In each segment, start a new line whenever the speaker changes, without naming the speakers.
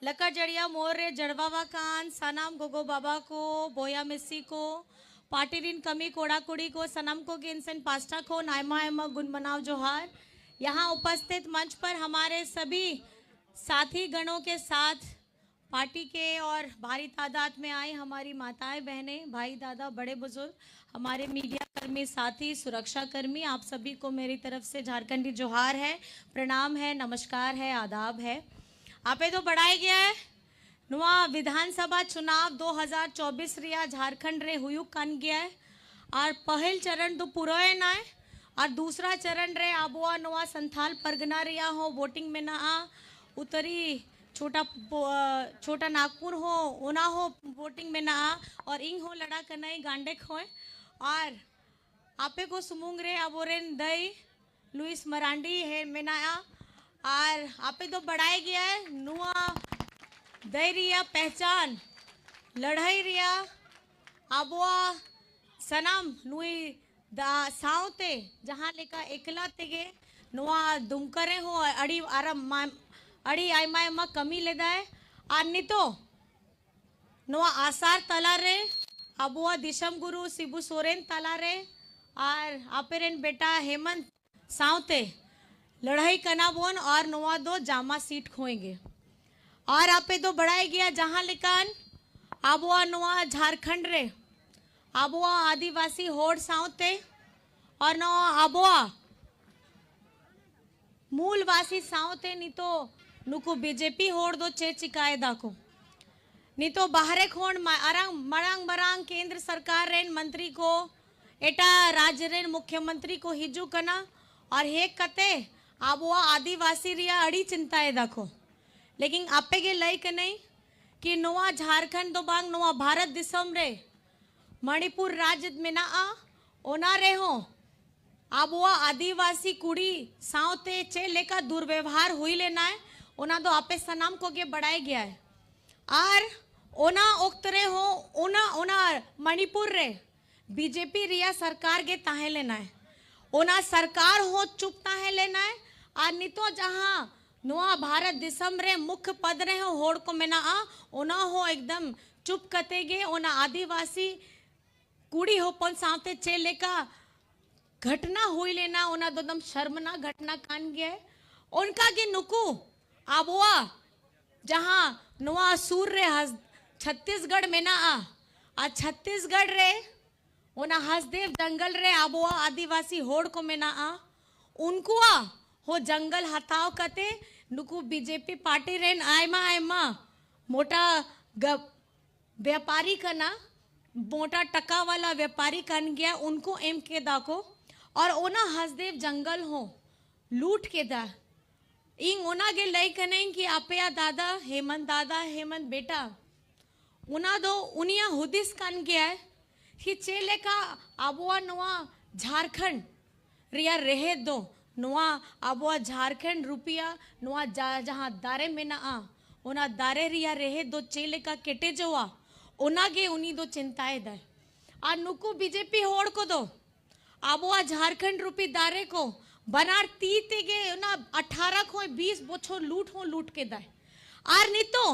लका जड़िया मोर रे जड़वावा कान सनाम गोगो बाबा को बोया मिस्सी को पाटिरिन कमी कोड़ा कुड़ी को सनम को गिनसन पास्टा को नायमा एमा गुन मनाव जोहार। यहाँ उपस्थित मंच पर हमारे सभी साथी गणों के साथ पार्टी के और भारी तादाद में आए हमारी माताएं बहनें भाई दादा बड़े बुजुर्ग हमारे मीडिया कर्मी साथी सुरक्षा कर्मी, आप सभी को मेरी तरफ से झारखंडी जोहार है, प्रणाम है, नमस्कार है, आदाब है। आपे तो बढ़ाया गया है नुआ विधानसभा चुनाव 2024 रिया झारखंड रे हुयुक कान गया है और पहल चरण तो पूरा है ना है और दूसरा चरण रे आबुआ नुआ संथाल परगना रिया हो वोटिंग में ना आ उतरी छोटा नागपुर हो ओना हो वोटिंग में ना आ और इंग हो लड़ा कनाई गांडेक हो और आपे को सुमुंग रे अबोरेन दई लुइस मरांडी है में ना आ और आपे तो बढ़ाया गया है नुआ दई रिया पहचान लड़ाई रिया आबुआ सनम नुई दा साउते जहाँ लेका एकला तेगे नुआ दुमकरे हो अड़ी आराम अड़ी आयमा एमा कमी लेदा है और नितो नुआ आसार तला रे अबुआ दिशम गुरु सिबू सोरेन तला रे और आपेरेन बेटा हेमंत साउते लड़ाई कना बोन और नुआ दो जामा सीट खोएंगे और आपे तो बढ़ाया गया जहाँ लिकान आबुआ नुआ झारखंड रे आबुआ आदिवासी होड़ साउते और नुआ आबुआ मूलवासी साउते नी तो नुकु बीजेपी होड़ दो चे चिकाए दाको नी तो बाहरे खोण मरांग मरांग केंद्र सरकार रेन मंत्री को एटा राज्य रेन मुख्यमंत्री को हिजू कना और हे कते आबुआ आदिवासी रिया अड़ी चिंताए दाखो लेकिन आपे के लई के नहीं कि नोआ झारखंड दो बांग नोआ भारत दिसम रे मणिपुर राज्य में ना आ ओना रे हो आबुआ आदिवासी कुड़ी सावते चे लेका दुर्व्यवहार हुई लेना है ओना तो आपे सनाम को के बढ़ाया गया है और ओना ओक्तरे हो ओना ओना मणिपुर रे बीजेपी रिया सरकार के ताहे लेना है ओना सरकार हो चुप ताहे लेना है और नहीं तो जहाँ नोआ भारत दिसम रे मुख्य पद रहे हो होड़ को में ना आ ओना हो एकदम चुप कतेगे ओना आदिवासी कुड़ी हो पन साथे चे लेका घटना हुई लेना ओना तो दम शर्मनाक घटना कान गया है उनका के नुकु आबुआ जहाँ नुआ सूर रे छत्तीसगढ़ में ना आ छत्तीसगढ़ रे ओना हसदेव जंगल रे आबुआ आदिवासी होड़ को में ना आ उनको हो जंगल हटाओ कते नुकु बीजेपी पार्टी रेन आयमा मोटा व्यापारी कना मोटा टका वाला व्यापारी कन गया उनको एम के दाको और ओना हसदेव जंगल हो लूट के दा इंग ओना के लई कने कि आपया दादा हेमंत बेटा उना दो उनिया हुदिस कन गया है कि चेले का आबुआ नुआ झारखंड रिया रहे दो नुआ आबुआ झारखंड रुपया नुआ जहाँ दारे में ना आ ओना दारे रिया रहे दो चेले का केटे जोआ ओना गे उनी दो चिंताए दे आ नुकु बीजेपी होड़ को दो आबुआ झारखंड रुपी दारे को बनार तीते गे ना 18 को 20 बोछो लूट के दाए आर नहीं तो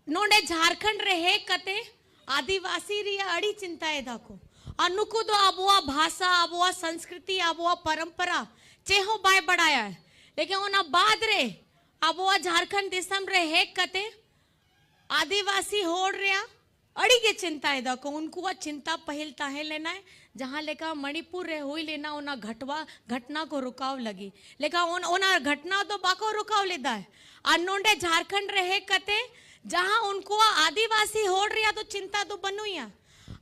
नोडे झारखंड रहे कते आदिवासी रिया अड़ी चिंताए दाको अनुकु दो आबुआ भाषा आबुआ संस्कृति आबुआ परंपरा चेहो बाय बढ़ाया है लेकिन ओना बाद रे आबुआ झारखंड देशम रे हे कते आदिवासी होड़ रिया अड़ी के चिंता है दाको उनको चिंता पहल ताहे लेना है जहाँ लेका मणिपुर रे हुई लेना ओना घटना को रुकाव लगी लेकिन ओना घटना तो बाको रुकाव लेदा है अनोंडे झारखंड रे हे कते जहाँ उनको आदिवासी होड़ रिया तो चिंता तो बनुया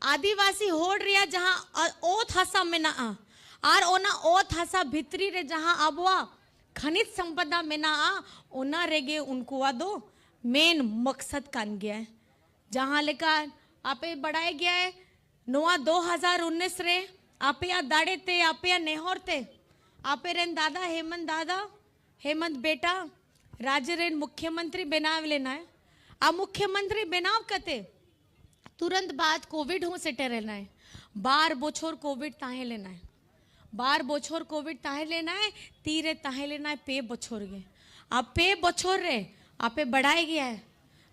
आदिवासी होड़ रिया जहाँ ओथ हसा में ना आ और ओना ओथ हसा भितरी रे जहाँ आबुआ खनिज संपदा में ना आ ओना रेगे उनको दो मेन मकसद कान गया है जहाँ लेकर आपे बढ़ाया गया है नुआ 2019 रे आपे या दाड़े ते आपे या नेहोर ते आपे रेन दादा हेमंत बेटा राज्य रेन मुख्यमंत्री बनाव लेना है आ मुख्यमंत्री बनाव कते तुरंत बाद कोविड हो सेटे रहना है 12 बोछोर कोविड ताहे लेना है 12 बोछोर कोविड ताहे लेना है तीरे ताहे लेना है पे बोछोर गे अब पे बोछोर रे आपे बढ़ाई गया है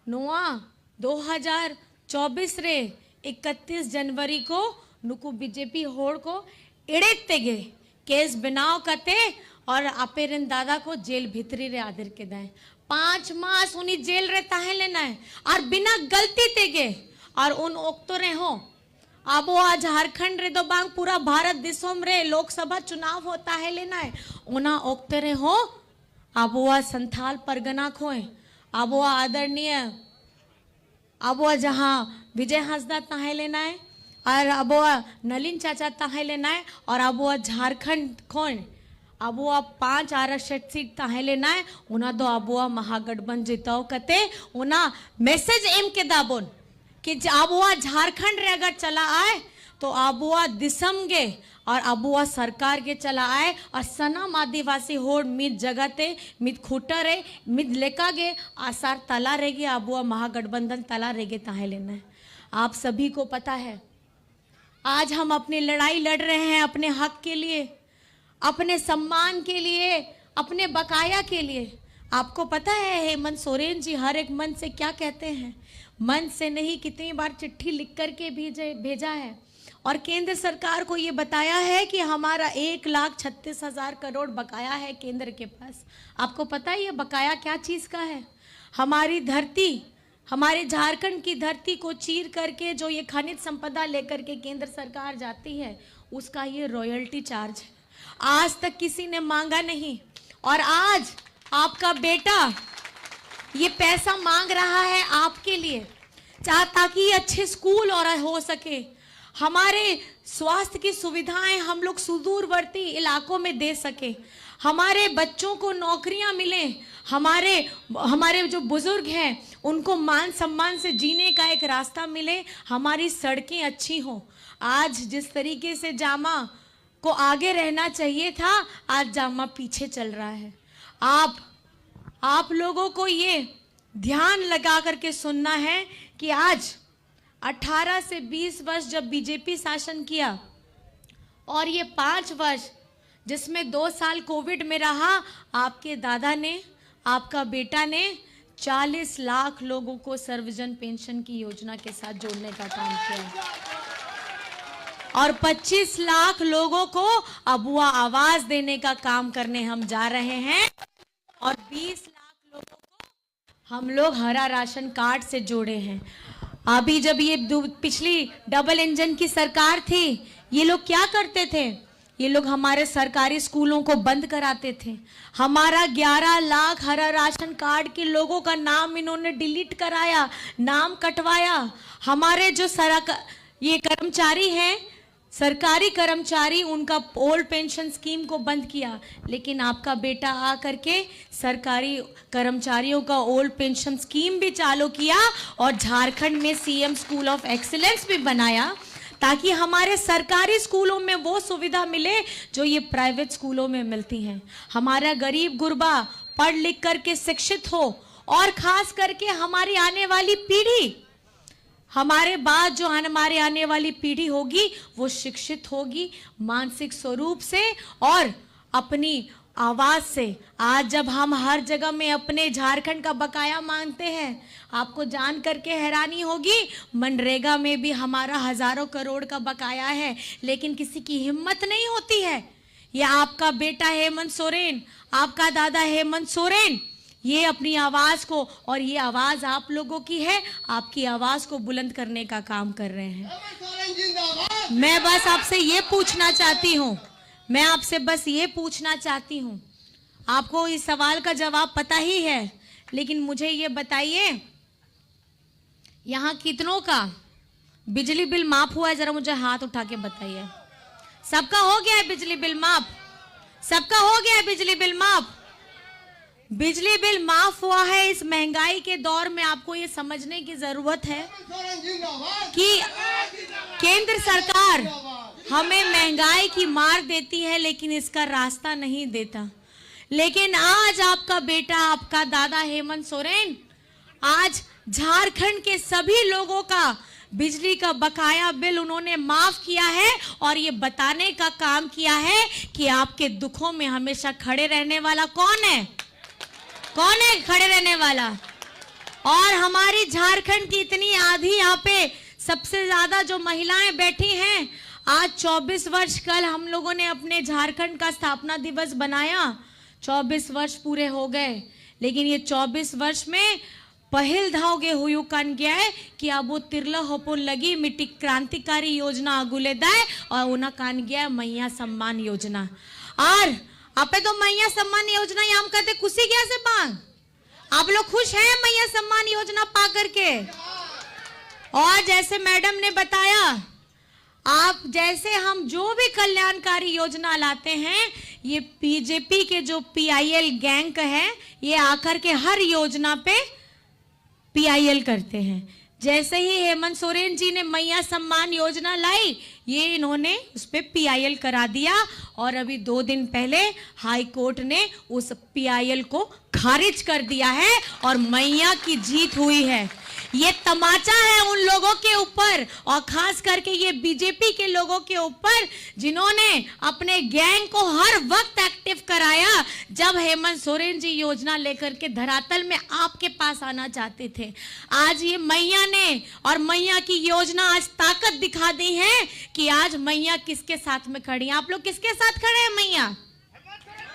नुआ 2024 रे 31 जनवरी को नुकु बीजेपी होड़ को इड़ेते गे केस बनाव कते और आपे रेन दादा को जेल भीतरी रे आदर के दाए 5 मास उन्हीं जेल रे ताहे लेना है और बिना गलती ते गे और उन ओक्तो रे हो अब वो झारखंड रे दो बांग पूरा भारत दिसोम रे लोकसभा चुनाव होता है लेना है उना ओक्तो रे हो अब वो संथाल परगना खोए अब वो आदरणीय अब वो जहाँ विजय हंसदा ताहे लेना है और अब वो नलिन चाचा ताहे लेना है और अब वो झारखंड खोए अब वो 5 आरक्षित सीट ताहे लेना है उना दो अब वो महागठबंधन जिताओ कते उना मैसेज एम के दाबोन कि अब वो झारखंड रे अगर चला आए तो अब वो दिसम गे और अब वो सरकार के चला आए और सनम आदिवासी होड़ मित जगते मित खूटा रे मित लेका गे आसार तला रहेगी अब वो महागठबंधन तला रहेगे ताहे लेना है। आप सभी को पता है आज हम अपनी लड़ाई लड़ रहे हैं अपने हक के लिए, अपने सम्मान के लिए, अपने बकाया के लिए। आपको पता है हेमंत सोरेन जी हर एक मन से क्या कहते हैं, मन से नहीं कितनी बार चिट्ठी लिख करके भेजा है और केंद्र सरकार को ये बताया है कि हमारा 1,36,000 करोड़ बकाया है केंद्र के पास। आपको पता है ये बकाया क्या चीज़ का है? हमारी धरती, हमारे झारखंड की धरती को चीर करके जो ये खनिज संपदा लेकर के केंद्र सरकार जाती है उसका ये रॉयल्टी चार्ज है। आज तक किसी ने मांगा नहीं और आज आपका बेटा ये पैसा मांग रहा है आपके लिए ताकि अच्छे स्कूल और हो सके, हमारे स्वास्थ्य की सुविधाएं हम लोग सुदूरवर्ती इलाकों में दे सके, हमारे बच्चों को नौकरियां मिले, हमारे जो बुजुर्ग हैं उनको मान सम्मान से जीने का एक रास्ता मिले, हमारी सड़कें अच्छी हों। आज जिस तरीके से जामा को आगे रहना चाहिए था आज जामा पीछे चल रहा है। आप लोगों को ये ध्यान लगा करके सुनना है कि आज 18 से 20 वर्ष जब बीजेपी शासन किया और ये 5 वर्ष जिसमें 2 साल कोविड में रहा, आपके दादा ने, आपका बेटा ने 40 लाख लोगों को सर्वजन पेंशन की योजना के साथ जोड़ने का काम किया और 25 लाख लोगों को अबुआ आवाज देने का काम करने हम जा रहे हैं और 20 लाख लोगों को हम लोग हरा राशन कार्ड से जोड़े हैं। अभी जब ये पिछली डबल इंजन की सरकार थी, ये लोग क्या करते थे? ये लोग हमारे सरकारी स्कूलों को बंद कराते थे। हमारा 11 लाख हरा राशन कार्ड के लोगों का नाम इन्होंने डिलीट कराया, नाम कटवाया। हमारे जो ये कर्मचारी हैं, सरकारी कर्मचारी, उनका ओल्ड पेंशन स्कीम को बंद किया। लेकिन आपका बेटा आ करके सरकारी कर्मचारियों का ओल्ड पेंशन स्कीम भी चालू किया और झारखंड में सीएम स्कूल ऑफ एक्सीलेंस भी बनाया ताकि हमारे सरकारी स्कूलों में वो सुविधा मिले जो ये प्राइवेट स्कूलों में मिलती हैं। हमारा गरीब गुरबा पढ़ लिख करके शिक्षित हो और खास करके हमारी आने वाली पीढ़ी, हमारे बाद जो हमारे आने वाली पीढ़ी होगी वो शिक्षित होगी मानसिक स्वरूप से और अपनी आवाज से। आज जब हम हर जगह में अपने झारखंड का बकाया मांगते हैं, आपको जान करके हैरानी होगी मनरेगा में भी हमारा हजारों करोड़ का बकाया है, लेकिन किसी की हिम्मत नहीं होती है। यह आपका बेटा हेमंत सोरेन, आपका दादा हेमंत सोरेन, ये अपनी आवाज को, और ये आवाज आप लोगों की है, आपकी आवाज को बुलंद करने का काम कर रहे हैं। मैं बस आपसे ये पूछना चाहती हूँ, मैं आपसे बस ये पूछना चाहती हूँ, आपको इस सवाल का जवाब पता ही है, लेकिन मुझे ये बताइए यहाँ कितनों का बिजली बिल माफ हुआ है? जरा मुझे हाथ उठा के बताइए। सबका हो गया है बिजली बिल माफ? सबका हो गया है बिजली बिल माफ? बिजली बिल माफ हुआ है। इस महंगाई के दौर में आपको ये समझने की जरूरत है कि केंद्र सरकार हमें महंगाई की मार देती है लेकिन इसका रास्ता नहीं देता। लेकिन आज आपका बेटा, आपका दादा हेमंत सोरेन आज झारखंड के सभी लोगों का बिजली का बकाया बिल उन्होंने माफ किया है और ये बताने का काम किया है कि आपके दुखों में हमेशा खड़े रहने वाला कौन है। कौन है खड़े रहने वाला? और हमारी झारखंड की इतनी आधी यहाँ पे सबसे ज्यादा जो महिलाएं बैठी हैं, आज 24 वर्ष, कल हम लोगों ने अपने झारखंड का स्थापना दिवस बनाया, 24 वर्ष पूरे हो गए, लेकिन ये 24 वर्ष में पहल धावगे हुयु कान गया है कि अब वो तिरला होपुन लगी मिट्टी क्रांतिकारी योजना आगुले दाए और उना कान गया है मैया सम्मान योजना। और आपे तो मैया सम्मान योजना याम कहते खुशी क्या से पांग? आप लोग खुश हैं मैया सम्मान योजना पा करके? और जैसे मैडम ने बताया, आप जैसे हम जो भी कल्याणकारी योजना लाते हैं, ये बीजेपी के जो PIL गैंग है, ये आकर के हर योजना पे PIL करते हैं। जैसे ही हेमंत सोरेन जी ने मैया सम्मान योजना लाई, ये इन्होंने उस पे PIL करा दिया और अभी 2 दिन पहले हाई कोर्ट ने उस PIL को खारिज कर दिया है और मैया की जीत हुई है। ये तमाचा है उन लोगों के ऊपर और खास करके ये बीजेपी के लोगों के ऊपर, जिन्होंने अपने गैंग को हर वक्त एक्टिव कराया जब हेमंत सोरेन जी योजना लेकर के धरातल में आपके पास आना चाहते थे। आज ये मैया ने और मैया की योजना आज ताकत दिखा दी है कि आज मैया किसके साथ में खड़ी है। आप लोग किसके साथ खड़े हैं? मैया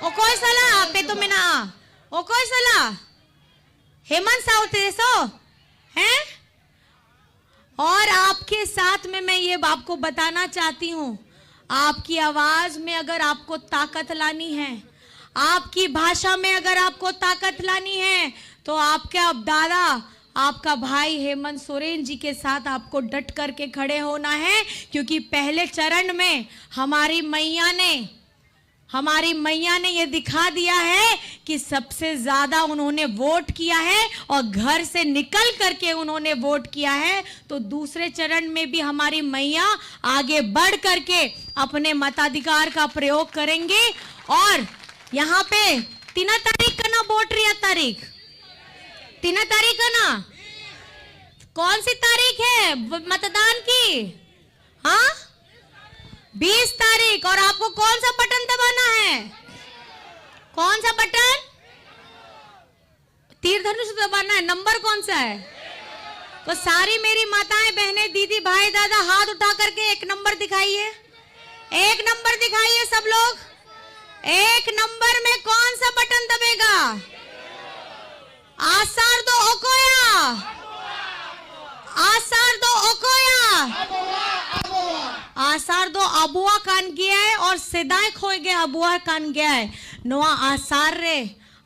ओ कोई सलाह पे तो मैं ना ओ कोई सलाह हेमंत साउथ सो हैं। और आपके साथ में मैं ये आपको बताना चाहती हूं, आपकी आवाज में अगर आपको ताकत लानी है, आपकी भाषा में अगर आपको ताकत लानी है, तो आपका दादा, आपका भाई हेमंत सोरेन जी के साथ आपको डट करके खड़े होना है। क्योंकि पहले चरण में हमारी मैया ने ये दिखा दिया है कि सबसे ज्यादा उन्होंने वोट किया है और घर से निकल करके उन्होंने वोट किया है। तो दूसरे चरण में भी हमारी मैया आगे बढ़ करके अपने मताधिकार का प्रयोग करेंगे। और यहाँ पे 3 तारीख का ना वोट रही तारीख 3 तारीख का ना, कौन सी तारीख है मतदान की? हाँ 20 तारीख। और आपको कौन सा बटन दबाना है? कौन सा बटन? तीर धनुष दबाना है। नंबर कौन सा है? तो सारी मेरी माताएं, बहनें, दीदी, भाई, दादा हाथ उठा करके 1 नंबर दिखाइए। 1 नंबर दिखाइए सब लोग। 1 नंबर में कौन सा बटन दबेगा? आसार दो ओकोया, आसार दो ओकोया, आसार दो अबुआ कान गया है और सिदाय खोए गए अबुआ कान गया है। नोआ आसार रे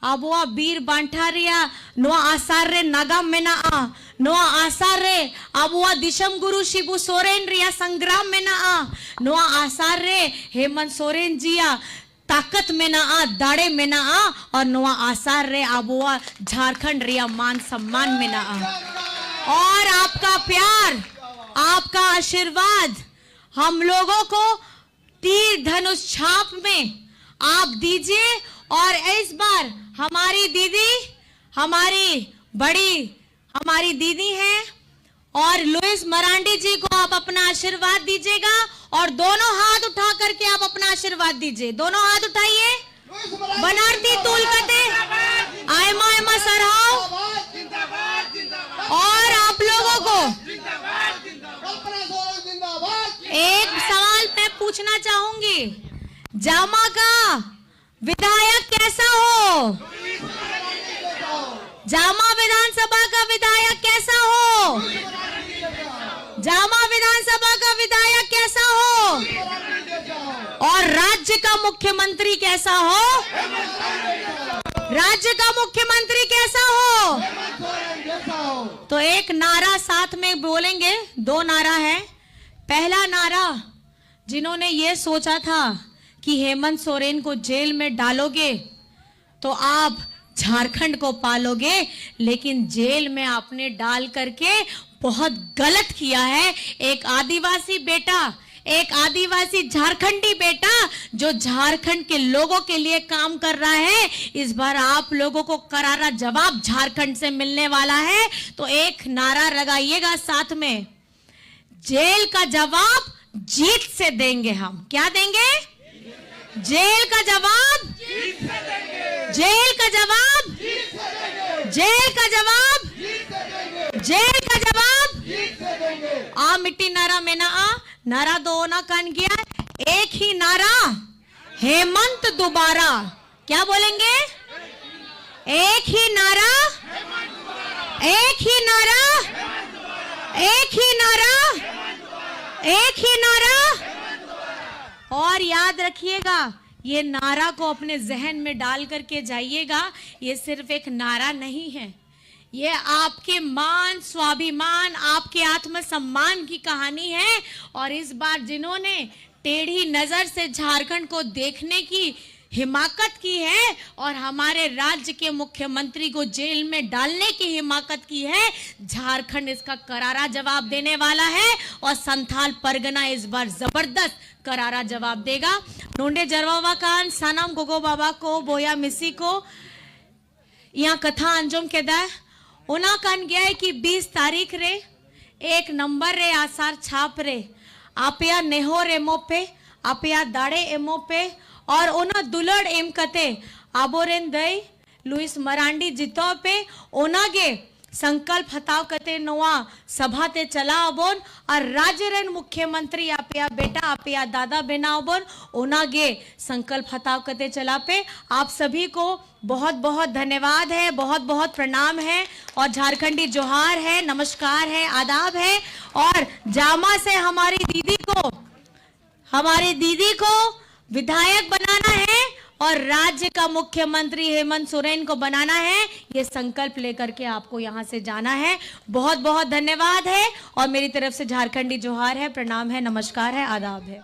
अबुआ बीर बांठारिया, नोआ आसार रे नागाम मेना आ, नोआ आसार रे अबुआ दिशम गुरु शिबू सोरेन रिया संग्राम मेना आ, नोआ आसार रे हेमंत सोरेन जिया ताकत में ना आ, दाड़े में ना आ, और नोआ आसार रे अबुआ झारखंड रिया मान सम्मान में ना आ। और आपका प्यार, आपका आशीर्वाद हम लोगों को तीर धनुष छाप में आप दीजिए। और इस बार हमारी दीदी, हमारी दीदी हैं और लुइस मरांडी जी को आप अपना आशीर्वाद दीजिएगा। और दोनों हाथ उठा करके आप अपना आशीर्वाद दीजिए। दोनों हाथ उठाइए। बनारती तूल कते आयमा सरहाओ। और आप लोगों को एक सवाल मैं पूछना चाहूंगी, जामा का विधायक कैसा हो? जामा विधानसभा का विधायक कैसा हो? जामा विधानसभा का विधायक कैसा हो? और राज्य का मुख्यमंत्री कैसा हो? राज्य का मुख्यमंत्री कैसा हो? तो एक नारा साथ में बोलेंगे। 2 नारा है। पहला नारा, जिन्होंने ये सोचा था कि हेमंत सोरेन को जेल में डालोगे तो आप झारखंड को पालोगे, लेकिन जेल में आपने डाल करके बहुत गलत किया है। एक आदिवासी बेटा, एक आदिवासी झारखंडी बेटा जो झारखंड के लोगों के लिए काम कर रहा है, इस बार आप लोगों को करारा जवाब झारखंड से मिलने वाला है। तो एक नारा लगाइएगा साथ में, जेल का जवाब जीत से देंगे हम। क्या देंगे? जेल का जवाब, जेल का जवाब जेल का जवाब, जेल का जवाब। आ मिट्टी नारा में ना आ, नारा दो ना कान गया, एक ही नारा, हेमंत दोबारा। क्या बोलेंगे? एक ही नारा, एक ही नारा, एक ही नारा, एक ही नारा। और याद रखिएगा, ये नारा को अपने जहन में डाल करके जाइएगा। ये सिर्फ एक नारा नहीं है, ये आपके मान, स्वाभिमान, आपके आत्मसम्मान की कहानी है। और इस बार जिन्होंने टेढ़ी नजर से झारखंड को देखने की हिमाकत की है और हमारे राज्य के मुख्यमंत्री को जेल में डालने की हिमाकत की है, झारखंड इसका करारा जवाब देने वाला है। और संथाल परगना इस बार जबरदस्त करारा जवाब देगा। नोंडे जरवावा कान सनम गोगो बाबा को, बोया मिसी को यहाँ कथा अंजुम के दा उना कान गया है कि 20 तारीख रे 1 नंबर रे आसार छाप रे आपया नेहोर एमो पे, आपया दाड़े एमो पे और ओना दुलड़ एम कते आबोरेन दई लुइस मरांडी जितो पे ओनागे संकल्प हताव कते नोआ सभा ते चला अबोन और राज्य रेन मुख्यमंत्री आपया बेटा आपया दादा बेना अबोन ओनागे संकल्प हताव कते चला पे। आप सभी को बहुत बहुत धन्यवाद है, बहुत बहुत प्रणाम है और झारखंडी जोहार है, नमस्कार है, आदाब है। और जामा से हमारी दीदी को विधायक बनाना है और राज्य का मुख्यमंत्री हेमंत सोरेन को बनाना है, ये संकल्प लेकर के आपको यहाँ से जाना है। बहुत बहुत धन्यवाद है और मेरी तरफ से झारखंडी जोहार है, प्रणाम है, नमस्कार है, आदाब है।